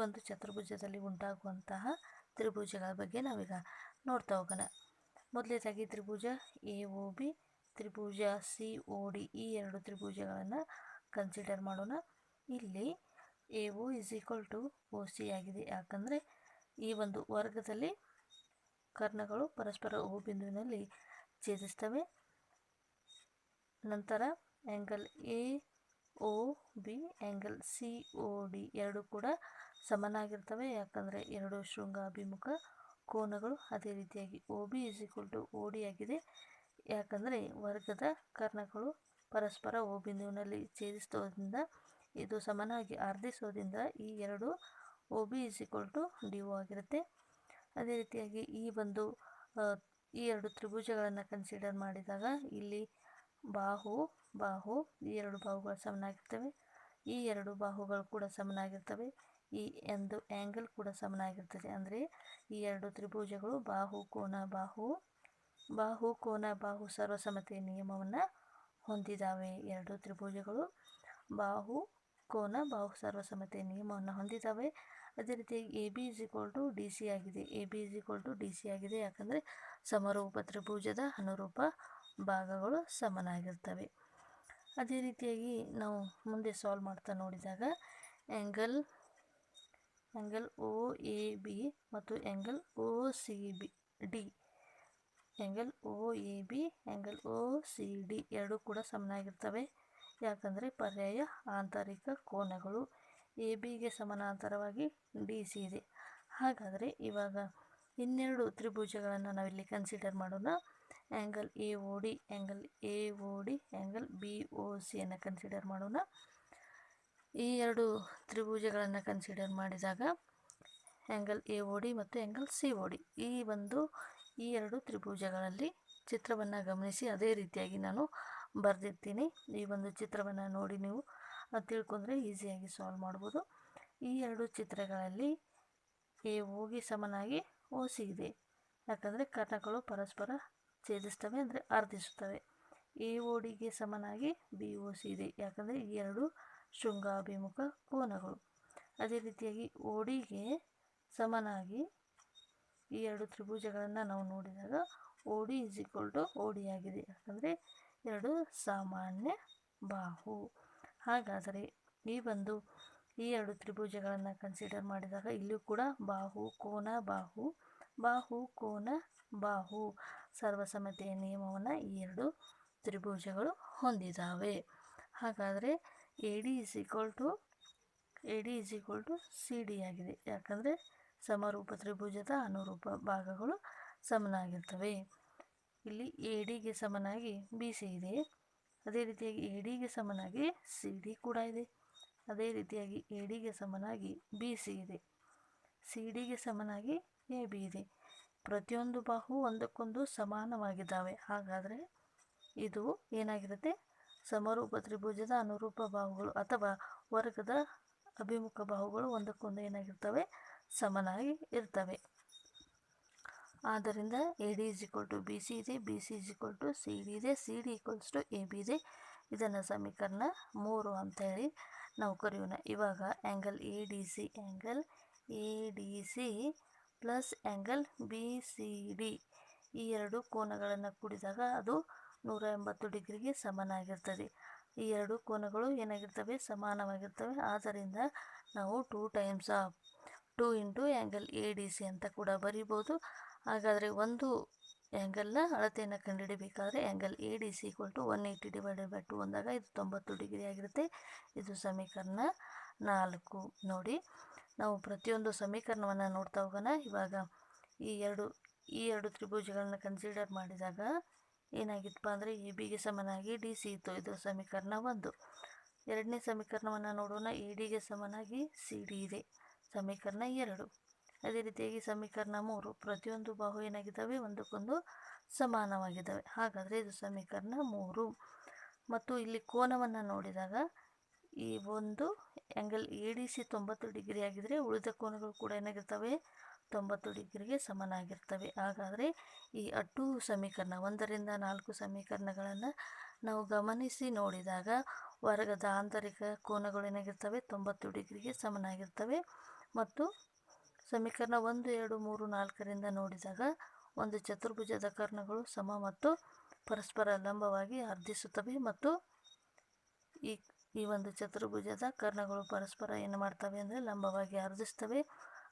ಒಂದು ಚತುರ್ಭುಜದಲ್ಲಿ ಉಂಟಾಗುವಂತಹ ತ್ರಿಭುಜಗಳ ಬಗ್ಗೆ ನಾವೀಗ ನೋಡ್ತಾ ಹೋಗೋಣ. ಮೊದಲನೇದಾಗಿ ತ್ರಿಭುಜ ಎ ಒ ಬಿ ತ್ರಿಭುಜ ಸಿ ಒ ಡಿ ಈ ಎರಡು ತ್ರಿಭುಜಗಳನ್ನು ಕನ್ಸಿಡರ್ ಮಾಡೋಣ. ಇಲ್ಲಿ A O is equal to O C ಆಗಿದೆ. ಯಾಕಂದರೆ ಈ ಒಂದು ವರ್ಗದಲ್ಲಿ ಕರ್ಣಗಳು ಪರಸ್ಪರ ಓ ಬಿಂದುವಿನಲ್ಲಿ ಛೇದಿಸ್ತವೆ. ನಂತರ angle A O B angle C O D ಎರಡು ಕೂಡ ಸಮನಾಗಿರ್ತವೆ. ಯಾಕಂದರೆ ಎರಡು ಶೃಂಗಾಭಿಮುಖ ಕೋನಗಳು. ಅದೇ ರೀತಿಯಾಗಿ O B is equal to O D ಆಗಿದೆ. ಯಾಕಂದರೆ ವರ್ಗದ ಕರ್ಣಗಳು ಪರಸ್ಪರ ಓ ಬಿಂದುವಿನಲ್ಲಿ ಛೇದಿಸೋದ್ರಿಂದ ಇದು ಸಮನಾಗಿ ಆರ್ಧಿಸೋದ್ರಿಂದ ಈ ಎರಡು O B is equal to D O ಆಗಿರುತ್ತೆ. ಅದೇ ರೀತಿಯಾಗಿ ಈ ಎರಡು ತ್ರಿಭುಜಗಳನ್ನು ಕನ್ಸಿಡರ್ ಮಾಡಿದಾಗ ಇಲ್ಲಿ ಬಾಹು ಈ ಎರಡು ಬಾಹುಗಳು ಸಮನಾಗಿರ್ತವೆ. ಈ ಎರಡು ಬಾಹುಗಳು ಕೂಡ ಸಮನಾಗಿರ್ತವೆ. ಈ ಒಂದು ಆ್ಯಂಗಲ್ ಕೂಡ ಸಮನಾಗಿರ್ತದೆ. ಅಂದರೆ ಈ ಎರಡು ತ್ರಿಭುಜಗಳು ಬಾಹು ಕೋನ ಸರ್ವಸಮತೆಯ ನಿಯಮವನ್ನು ಹೊಂದಿದ್ದಾವೆ. ಎರಡು ತ್ರಿಭುಜಗಳು ಬಾಹು ಸರ್ವಸಮತೆಯ ನಿಯಮವನ್ನು ಹೊಂದಿದ್ದಾವೆ. ಅದೇ ರೀತಿಯಾಗಿ A B is equal to D C ಆಗಿದೆ. ಯಾಕಂದರೆ ಸಮರೂಪ ತ್ರಿಭುಜದ ಅನುರೂಪ ಭಾಗಗಳು ಸಮನಾಗಿರ್ತವೆ. ಅದೇ ರೀತಿಯಾಗಿ ನಾವು ಮುಂದೆ ಸಾಲ್ವ್ ಮಾಡ್ತಾ ನೋಡಿದಾಗ ಆ್ಯಂಗಲ್ ಒ ಎ ಬಿ ಮತ್ತು ಆ್ಯಂಗಲ್ ಒ ಸಿ ಡಿ ಎರಡೂ ಕೂಡ ಸಮನಾಗಿರ್ತವೆ. ಯಾಕಂದರೆ ಪರ್ಯಾಯ ಆಂತರಿಕ ಕೋನಗಳು ಎ ಬಿಗೆ ಸಮಾನಾಂತರವಾಗಿ ಡಿ ಸಿ ಇದೆ. ಹಾಗಾದರೆ ಇವಾಗ ಇನ್ನೆರಡು ತ್ರಿಭುಜಗಳನ್ನು ನಾವಿಲ್ಲಿ ಕನ್ಸಿಡರ್ ಮಾಡೋಣ. Angle A O D angle B O ಸಿಯನ್ನು ಕನ್ಸಿಡರ್ ಮಾಡೋಣ. ಈ ಎರಡು ತ್ರಿಭುಜಗಳನ್ನು ಕನ್ಸಿಡರ್ ಮಾಡಿದಾಗ ಆ್ಯಂಗಲ್ ಎ ಒ ಡಿ ಮತ್ತು ಆ್ಯಂಗಲ್ ಸಿ ಒ ಡಿ ಈ ಎರಡು ತ್ರಿಭುಜಗಳಲ್ಲಿ ಚಿತ್ರವನ್ನು ಗಮನಿಸಿ ಅದೇ ರೀತಿಯಾಗಿ ನಾನು ಬರೆದಿರ್ತೀನಿ. ಈ ಒಂದು ಚಿತ್ರವನ್ನು ನೋಡಿ ನೀವು ತಿಳ್ಕೊಂಡ್ರೆ ಈಸಿಯಾಗಿ ಸಾಲ್ವ್ ಮಾಡ್ಬೋದು. ಈ ಎರಡು ಚಿತ್ರಗಳಲ್ಲಿ ಎ ಒಗೆ ಸಮನಾಗಿ ಒ ಸಿ ಇದೆ. ಯಾಕಂದರೆ ಕರ್ಣಗಳು ಪರಸ್ಪರ ಛೇದಿಸ್ತವೆ, ಅಂದರೆ ಅರ್ಧಿಸುತ್ತವೆ. ಎ ಒ ಡಿಗೆ ಸಮನಾಗಿ ಬಿ ಒ ಸಿ ಇದೆ. ಯಾಕಂದರೆ ಈ ಎರಡು ಶೃಂಗಾಭಿಮುಖ ಕೋನಗಳು. ಅದೇ ರೀತಿಯಾಗಿ ಒ ಡಿಗೆ ಸಮನಾಗಿ ಈ ಎರಡು ತ್ರಿಭುಜಗಳನ್ನು ನಾವು ನೋಡಿದಾಗ O D is equal to O D ಆಗಿದೆ. ಯಾಕಂದರೆ ಎರಡು ಸಾಮಾನ್ಯ ಬಾಹು. ಹಾಗಾದರೆ ಈ ಎರಡು ತ್ರಿಭುಜಗಳನ್ನು ಕನ್ಸಿಡರ್ ಮಾಡಿದಾಗ ಇಲ್ಲಿಯೂ ಕೂಡ ಬಾಹು ಕೋನ ಬಾಹು ಸರ್ವಸಮತೆಯ ನಿಯಮವನ್ನು ಈ ಎರಡು ತ್ರಿಭುಜಗಳು ಹೊಂದಿದ್ದಾವೆ. ಹಾಗಾದರೆ A D is equal to C D ಆಗಿದೆ. ಯಾಕಂದರೆ ಸಮರೂಪ ತ್ರಿಭುಜದ ಅನುರೂಪ ಭಾಗಗಳು ಸಮನಾಗಿರ್ತವೆ. ಇಲ್ಲಿ ಎ ಡಿಗೆ ಸಮನಾಗಿ ಬಿ ಸಿ ಇದೆ. ಅದೇ ರೀತಿಯಾಗಿ ಎ ಡಿಗೆ ಸಮನಾಗಿ ಸಿ ಡಿ ಕೂಡ ಇದೆ. ಅದೇ ರೀತಿಯಾಗಿ ಎ ಡಿಗೆ ಸಮನಾಗಿ ಬಿ ಸಿ ಇದೆ. ಸಿ ಡಿಗೆ ಸಮನಾಗಿ ಎ ಬಿ ಇದೆ. ಪ್ರತಿಯೊಂದು ಬಾಹು ಒಂದಕ್ಕೊಂದು ಸಮಾನವಾಗಿದ್ದಾವೆ. ಹಾಗಾದರೆ ಇದು ಏನಾಗಿರುತ್ತೆ, ಸಮರೂಪ ತ್ರಿಭುಜದ ಅನುರೂಪ ಬಾಹುಗಳು ಅಥವಾ ವರ್ಗದ ಅಭಿಮುಖ ಬಾಹುಗಳು ಒಂದಕ್ಕೊಂದು ಏನಾಗಿರ್ತವೆ, ಸಮನಾಗಿ ಇರ್ತವೆ. ಆದ್ದರಿಂದ A D is equal to B C ಇದೆ, B C is equal to C D ಇದೆ, C D equals to A B ಇದೆ. ಇದನ್ನು ಸಮೀಕರಣ 3 ಅಂತ ಹೇಳಿ ನಾವು ಕರೆಯೋಣ. ಇವಾಗ angle A D C plus angle B C D ಈ ಎರಡು ಕೋನಗಳನ್ನು ಕೂಡಿದಾಗ ಅದು 180 ಡಿಗ್ರಿಗೆ ಸಮನಾಗಿರ್ತದೆ. ಈ ಎರಡು ಕೋನಗಳು ಏನಾಗಿರ್ತವೆ, ಸಮಾನವಾಗಿರ್ತವೆ. ಆದ್ದರಿಂದ ನಾವು 2 into angle A D C ಅಂತ ಕೂಡ ಬರೀಬೋದು. ಹಾಗಾದರೆ ಒಂದು ಆ್ಯಂಗಲ್ನ ಅಳತೆಯನ್ನು ಕಂಡುಹಿಡಿಯಬೇಕಾದ್ರೆ angle A D C equal to 180/2 ಅಂದಾಗ ಇದು 90 ಡಿಗ್ರಿ ಆಗಿರುತ್ತೆ. ಇದು ಸಮೀಕರಣ 4. ನೋಡಿ, ನಾವು ಪ್ರತಿಯೊಂದು ಸಮೀಕರಣವನ್ನು ನೋಡ್ತಾ ಹೋಗೋಣ. ಇವಾಗ ಈ ಎರಡು ತ್ರಿಭುಜಗಳನ್ನು ಕನ್ಸಿಡರ್ ಮಾಡಿದಾಗ ಏನಾಗಿತ್ತಪ್ಪ ಅಂದರೆ ಎ ಬಿಗೆ ಸಮನಾಗಿ ಡಿ ಸಿ ಇತ್ತು. ಇದು ಸಮೀಕರಣ 1. ಎರಡನೇ ಸಮೀಕರಣವನ್ನು ನೋಡೋಣ. ಎ ಡಿಗೆ ಸಮನಾಗಿ ಸಿ ಡಿ ಇದೆ, ಸಮೀಕರಣ 2. ಅದೇ ರೀತಿಯಾಗಿ ಸಮೀಕರಣ 3, ಪ್ರತಿಯೊಂದು ಬಾಹು ಏನಾಗಿದ್ದಾವೆ, ಒಂದಕ್ಕೊಂದು ಸಮಾನವಾಗಿದ್ದಾವೆ. ಹಾಗಾದರೆ ಇದು ಸಮೀಕರಣ 3. ಮತ್ತು ಇಲ್ಲಿ ಕೋನವನ್ನು ನೋಡಿದಾಗ ಈ ಒಂದು angle A D C 90 degree ಆಗಿದ್ದರೆ ಉಳಿದ ಕೋನಗಳು ಕೂಡ ಏನಾಗಿರ್ತವೆ, 90 ಡಿಗ್ರಿಗೆ ಸಮನಾಗಿರ್ತವೆ. ಹಾಗಾದರೆ ಈ 8 ಸಮೀಕರಣ 1ರಿಂದ 4 ಸಮೀಕರಣಗಳನ್ನು ನಾವು ಗಮನಿಸಿ ನೋಡಿದಾಗ ವರ್ಗದ ಆಂತರಿಕ ಕೋನಗಳು ಏನಾಗಿರ್ತವೆ, 90 ಡಿಗ್ರಿಗೆ ಸಮನಾಗಿರ್ತವೆ. ಮತ್ತು ಸಮೀಕರಣ 1, 2, 3, 4ರಿಂದ ನೋಡಿದಾಗ ಒಂದು ಚತುರ್ಭುಜದ ಕರ್ಣಗಳು ಸಮ ಮತ್ತು ಪರಸ್ಪರ ಲಂಬವಾಗಿ ಅರ್ಧಿಸುತ್ತವೆ. ಮತ್ತು ಈ ಒಂದು ಚತುರ್ಭುಜದ ಕರ್ಣಗಳು ಪರಸ್ಪರ ಏನು ಮಾಡ್ತವೆ ಅಂದರೆ ಲಂಬವಾಗಿ ಅರ್ಧಿಸ್ತವೆ.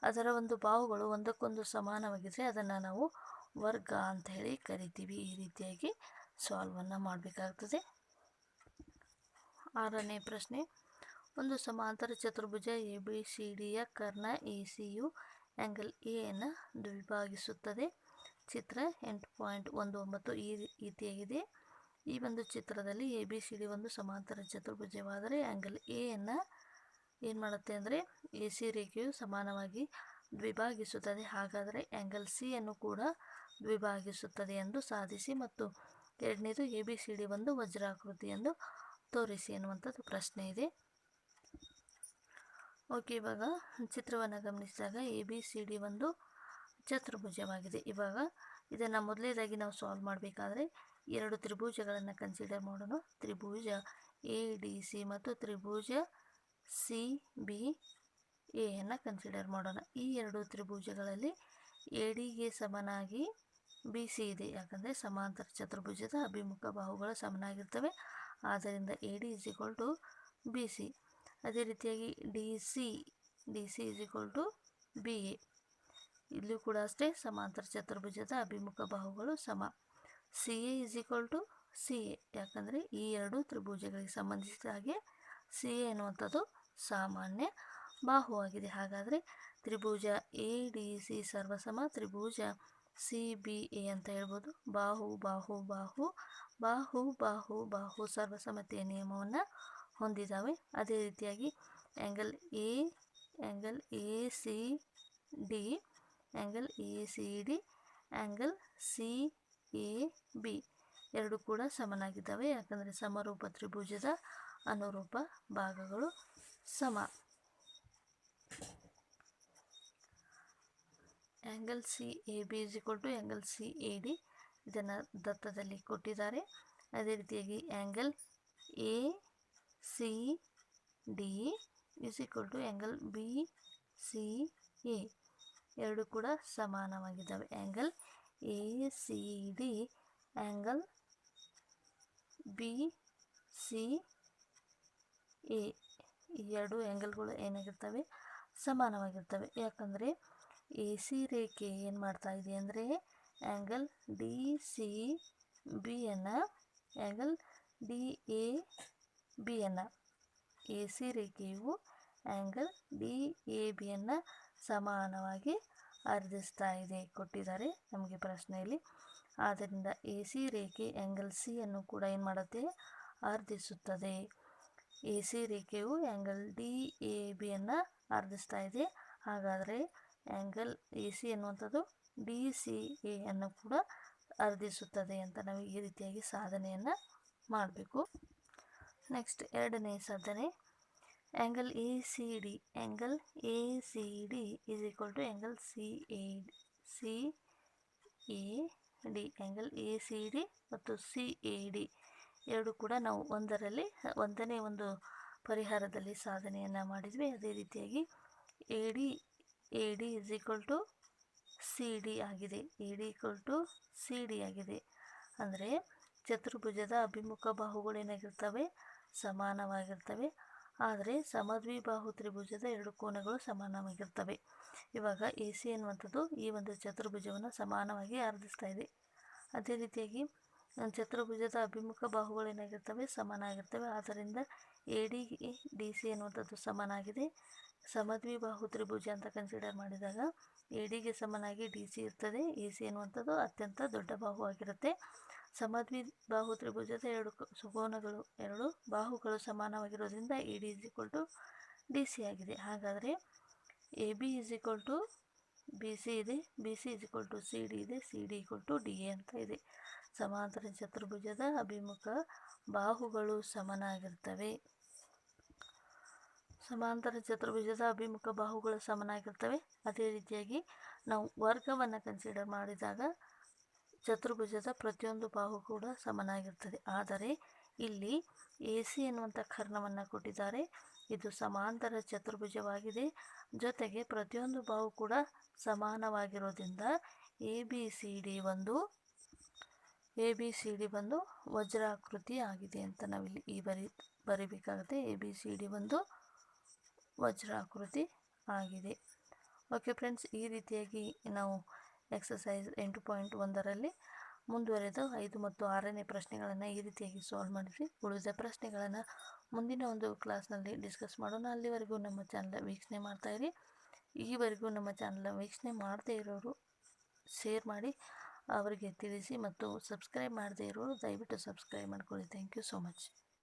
ಅದರ ಒಂದು ಬಾಹುಗಳು ಒಂದಕ್ಕೊಂದು ಸಮಾನವಾಗಿದ್ದರೆ ಅದನ್ನು ನಾವು ವರ್ಗ ಅಂತ ಹೇಳಿ ಕರಿತೀವಿ. ಈ ರೀತಿಯಾಗಿ ಸಾಲ್ವನ್ನು ಮಾಡಬೇಕಾಗ್ತದೆ. 6ನೇ ಪ್ರಶ್ನೆ, ಒಂದು ಸಮಾಂತರ ಚತುರ್ಭುಜ ABCDಯ ಕರ್ಣ AC ಯು ಆ್ಯಂಗಲ್ Aಯನ್ನು ದ್ವಿಭಾಗಿಸುತ್ತದೆ. ಚಿತ್ರ 8.19 ಈ ರೀತಿಯಾಗಿದೆ. ಈ ಒಂದು ಚಿತ್ರದಲ್ಲಿ ABCD ಒಂದು ಸಮಾಂತರ ಚತುರ್ಭುಜವಾದರೆ ಆ್ಯಂಗಲ್ Aಯನ್ನು ಏನು ಮಾಡುತ್ತೆ ಅಂದರೆ AC ರೇಖೆಯು ಸಮಾನವಾಗಿ ದ್ವಿಭಾಗಿಸುತ್ತದೆ. ಹಾಗಾದರೆ ಆ್ಯಂಗಲ್ Cಯನ್ನು ಕೂಡ ದ್ವಿಭಾಗಿಸುತ್ತದೆ ಎಂದು ಸಾಧಿಸಿ. ಮತ್ತು ಎರಡನೇದು ABCD ಒಂದು ವಜ್ರಾಕೃತಿ ಎಂದು ತೋರಿಸಿ ಎನ್ನುವಂಥದ್ದು ಪ್ರಶ್ನೆ ಇದೆ. ಓಕೆ, ಇವಾಗ ಚಿತ್ರವನ್ನು ಗಮನಿಸಿದಾಗ ABCD ಒಂದು ಚತುರ್ಭುಜವಾಗಿದೆ. ಇವಾಗ ಇದನ್ನು ಮೊದಲನೇದಾಗಿ ನಾವು ಸಾಲ್ವ್ ಮಾಡಬೇಕಾದ್ರೆ ಎರಡು ತ್ರಿಭುಜಗಳನ್ನು ಕನ್ಸಿಡರ್ ಮಾಡೋಣ. ತ್ರಿಭುಜ ADC ಮತ್ತು ತ್ರಿಭುಜ CBAಯನ್ನು ಕನ್ಸಿಡರ್ ಮಾಡೋಣ. ಈ ಎರಡು ತ್ರಿಭುಜಗಳಲ್ಲಿ ADಗೆ ಸಮನಾಗಿ BC ಇದೆ. ಯಾಕಂದರೆ ಸಮಾಂತರ ಚತುರ್ಭುಜದ ಅಭಿಮುಖ ಬಾಹುಗಳು ಸಮನಾಗಿರ್ತವೆ. ಆದ್ದರಿಂದ AD = BC. ಅದೇ ರೀತಿಯಾಗಿ DC = BA. ಇಲ್ಲೂ ಕೂಡ ಅಷ್ಟೇ ಸಮಾಂತರ ಚತುರ್ಭುಜದ ಅಭಿಮುಖ ಬಾಹುಗಳು ಸಮ. CA = CA. ಯಾಕಂದರೆ ಈ ಎರಡು ತ್ರಿಭುಜಗಳಿಗೆ ಸಂಬಂಧಿಸಿದ ಹಾಗೆ CA ಎನ್ನುವಂಥದ್ದು ಸಾಮಾನ್ಯ ಬಾಹುವಾಗಿದೆ. ಹಾಗಾದರೆ ತ್ರಿಭುಜ ADC ಸರ್ವಸಮ ತ್ರಿಭುಜ CBA ಅಂತ ಹೇಳ್ಬೋದು. ಬಾಹು ಬಾಹು ಬಾಹು ಬಾಹು ಬಾಹು ಬಾಹು ಸರ್ವಸಮತೆಯ ನಿಯಮವನ್ನು ಹೊಂದಿದ್ದಾವೆ. ಅದೇ ರೀತಿಯಾಗಿ angle ACD angle ACD angle CAB ಎರಡು ಕೂಡ ಸಮನಾಗಿದ್ದಾವೆ. ಯಾಕಂದರೆ ಸಮರೂಪ ತ್ರಿಭುಜದ ಅನುರೂಪ ಭಾಗಗಳು ಸಮ. ಆ್ಯಂಗಲ್ CAB = ಆ್ಯಂಗಲ್ CAD ಇದನ್ನು ದತ್ತದಲ್ಲಿ ಕೊಟ್ಟಿದ್ದಾರೆ. ಅದೇ ರೀತಿಯಾಗಿ ಆ್ಯಂಗಲ್ ACD = ಆ್ಯಂಗಲ್ BCA ಎರಡು ಕೂಡ ಸಮಾನವಾಗಿದ್ದಾವೆ. ಆ್ಯಂಗಲ್ ACD ಆ್ಯಂಗಲ್ BCA ಈ ಎರಡು ಆ್ಯಂಗಲ್ಗಳು ಏನಾಗಿರ್ತವೆ, ಸಮಾನವಾಗಿರ್ತವೆ. ಯಾಕಂದರೆ AC ರೇಖೆ ಏನು ಮಾಡ್ತಾ ಇದೆ ಅಂದರೆ ಆ್ಯಂಗಲ್ DCBಯನ್ನು ಆ್ಯಂಗಲ್ DABಯನ್ನು AC ರೇಖೆಯು ಆ್ಯಂಗಲ್ DABಯನ್ನು ಸಮಾನವಾಗಿ ಅರ್ಧಿಸ್ತಾ ಇದೆ ಕೊಟ್ಟಿದ್ದಾರೆ ನಮಗೆ ಪ್ರಶ್ನೆಯಲ್ಲಿ. ಆದ್ದರಿಂದ AC ರೇಖೆ ಆ್ಯಂಗಲ್ Cಯನ್ನು ಕೂಡ ಏನು ಮಾಡುತ್ತೆ, ಅರ್ಧಿಸುತ್ತದೆ. AC ರೇಖೆಯು ಆ್ಯಂಗಲ್ DABಯನ್ನು ಅರ್ಧಿಸ್ತಾ ಇದೆ. ಹಾಗಾದರೆ ಆ್ಯಂಗಲ್ AC ಎನ್ನುವಂಥದ್ದು DCAಯನ್ನು ಕೂಡ ಅರ್ಧಿಸುತ್ತದೆ ಅಂತ ನಾವು ಈ ರೀತಿಯಾಗಿ ಸಾಧನೆಯನ್ನು ಮಾಡಬೇಕು. ನೆಕ್ಸ್ಟ್ ಎರಡನೇ ಸಾಧನೆ, angle ACD angle ACD = angle CAD angle ACD ಮತ್ತು CAD ಎರಡು ಕೂಡ ನಾವು ಒಂದನೇ ಒಂದು ಪರಿಹಾರದಲ್ಲಿ ಸಾಧನೆಯನ್ನು ಮಾಡಿದ್ವಿ. ಅದೇ ರೀತಿಯಾಗಿ AD = CD ಆಗಿದೆ. AD = CD ಆಗಿದೆ. ಅಂದರೆ ಚತುರ್ಭುಜದ ಅಭಿಮುಖ ಬಾಹುಗಳು ಏನಾಗಿರ್ತವೆ, ಸಮಾನವಾಗಿರ್ತವೆ. ಆದರೆ ಸಮದ್ವಿಬಾಹು ತ್ರಿಭುಜದ ಎರಡು ಕೋನಗಳು ಸಮಾನವಾಗಿರ್ತವೆ. ಇವಾಗ AC ಎನ್ನುವಂಥದ್ದು ಈ ಒಂದು ಚತುರ್ಭುಜವನ್ನು ಸಮಾನವಾಗಿ ಅರ್ಧಿಸ್ತಾ ಇದೆ. ಅದೇ ರೀತಿಯಾಗಿ ಚತುರ್ಭುಜದ ಅಭಿಮುಖ ಬಾಹುಗಳು ಏನಾಗಿರ್ತವೆ, ಸಮನಾಗಿರ್ತವೆ. ಆದ್ದರಿಂದ ADಗೆ DC ಎನ್ನುವಂಥದ್ದು ಸಮನಾಗಿದೆ. ಸಮದ್ವಿಬಾಹು ತ್ರಿಭುಜ ಅಂತ ಕನ್ಸಿಡರ್ ಮಾಡಿದಾಗ ADಗೆ ಸಮನಾಗಿ DC ಇರ್ತದೆ. AC ಎನ್ನುವಂಥದ್ದು ಅತ್ಯಂತ ದೊಡ್ಡ ಬಾಹುವಾಗಿರುತ್ತೆ. ಸಮದ್ವಿಬಾಹು ತ್ರಿಭುಜದ ಎರಡು ಬಾಹುಗಳು ಸಮಾನವಾಗಿರೋದ್ರಿಂದ AD = DC ಆಗಿದೆ. ಹಾಗಾದರೆ AB = BC ಇದೆ, BC = CD ಇದೆ, CD = DA ಅಂತ ಇದೆ. ಸಮಾಂತರ ಚತುರ್ಭುಜದ ಅಭಿಮುಖ ಬಾಹುಗಳು ಸಮನಾಗಿರ್ತವೆ. ಸಮಾಂತರ ಚತುರ್ಭುಜದ ಅಭಿಮುಖ ಬಾಹುಗಳು ಸಮನಾಗಿರ್ತವೆ. ಅದೇ ರೀತಿಯಾಗಿ ನಾವು ವರ್ಗವನ್ನು ಕನ್ಸಿಡರ್ ಮಾಡಿದಾಗ ಚತುರ್ಭುಜದ ಪ್ರತಿಯೊಂದು ಬಾಹು ಕೂಡ ಸಮನಾಗಿರ್ತದೆ. ಆದರೆ ಇಲ್ಲಿ AC ಎನ್ನುವಂಥ ಕರ್ಣವನ್ನು ಕೊಟ್ಟಿದ್ದಾರೆ. ಇದು ಸಮಾಂತರ ಚತುರ್ಭುಜವಾಗಿದೆ. ಜೊತೆಗೆ ಪ್ರತಿಯೊಂದು ಬಾಹು ಕೂಡ ಸಮಾನವಾಗಿರೋದ್ರಿಂದ ABCD ಒಂದು ಎ ಬಿ ಸಿ ಡಿ ಬಂದು ವಜ್ರಾಕೃತಿ ಆಗಿದೆ ಅಂತ ನಾವಿಲ್ಲಿ ಬರಿಬೇಕಾಗುತ್ತೆ. ಎ ಬಿ ಸಿ ಡಿ ಬಂದು ವಜ್ರಾಕೃತಿ ಆಗಿದೆ. ಓಕೆ ಫ್ರೆಂಡ್ಸ್, ಈ ರೀತಿಯಾಗಿ ನಾವು ಎಕ್ಸಸೈಸ್ 8.1ರಲ್ಲಿ ಮುಂದುವರೆದು 5 ಮತ್ತು 6ನೇ ಪ್ರಶ್ನೆಗಳನ್ನು ಈ ರೀತಿಯಾಗಿ ಸಾಲ್ವ್ ಮಾಡಿದ್ವಿ. ಉಳಿದ ಪ್ರಶ್ನೆಗಳನ್ನು ಮುಂದಿನ ಒಂದು ಕ್ಲಾಸ್ನಲ್ಲಿ ಡಿಸ್ಕಸ್ ಮಾಡೋಣ. ಅಲ್ಲಿವರೆಗೂ ನಮ್ಮ ಚಾನಲ್ ವೀಕ್ಷಣೆ ಮಾಡ್ತಾಯಿರಿ. ಈವರೆಗೂ ನಮ್ಮ ಚಾನಲ್ ವೀಕ್ಷಣೆ ಮಾಡದೇ ಇರೋರು ಶೇರ್ ಮಾಡಿ ಅವರಿಗೆ ತಿಳಿಸಿ, ಮತ್ತು ಸಬ್ಸ್ಕ್ರೈಬ್ ಮಾಡದೇ ಇರೋರು ದಯವಿಟ್ಟು ಸಬ್ಸ್ಕ್ರೈಬ್ ಮಾಡ್ಕೊಳ್ಳಿ. Thank you so much.